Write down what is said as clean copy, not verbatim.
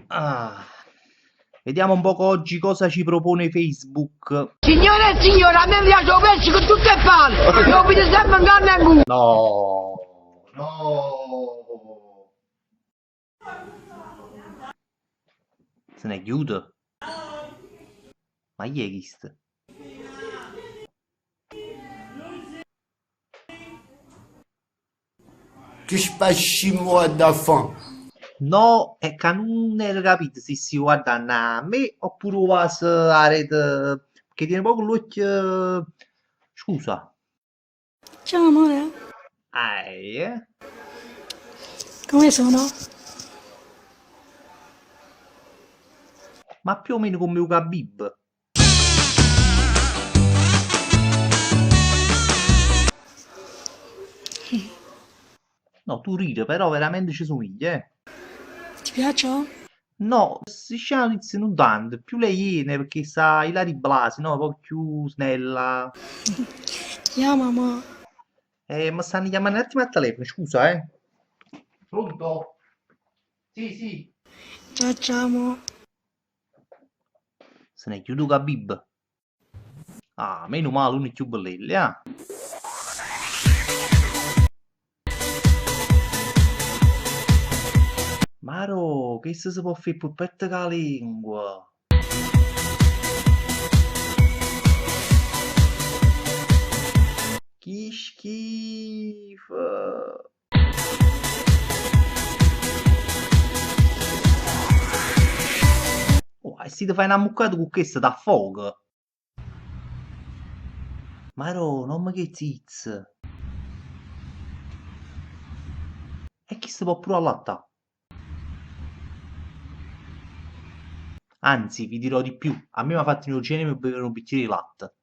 Ah, vediamo un poco oggi cosa ci propone Facebook. Signore e signore, a me piace il pesce con tutte le palle. Io vedo sempre in carne e culo. No, no. Se ne chiude? Ma chi è questo? Que je passe 6 mois d'enfant. No, è che non è capito se si guarda a me oppure vas a rete che tiene poco l'occhio. Scusa. Ciao amore, Eh? come sono? Ma più o meno come un Khabib. No, tu ride, però veramente ci somiglia, eh. Ti piaccio? No, si Scializzi non tanto, più lei iene perché sa Ilari Blasi, no? Poi più snella. Ti amo amore. Ma stanno chiamando un attimo al telefono, scusa, eh. Pronto? Sì, sì. Ciao ciao amore. Se ne chiudo Khabib. Ah, meno male, uno è più bello, eh. Maro, che se si può fare polpette con la lingua? Che schifo. Oh, e si ti fai una muccata con questo da fuoco. Maro, non mi che zizz. E chi si può pure allattare? Anzi, vi dirò di più. A me mi ha fatto un'occasione per bere un bicchiere di latte.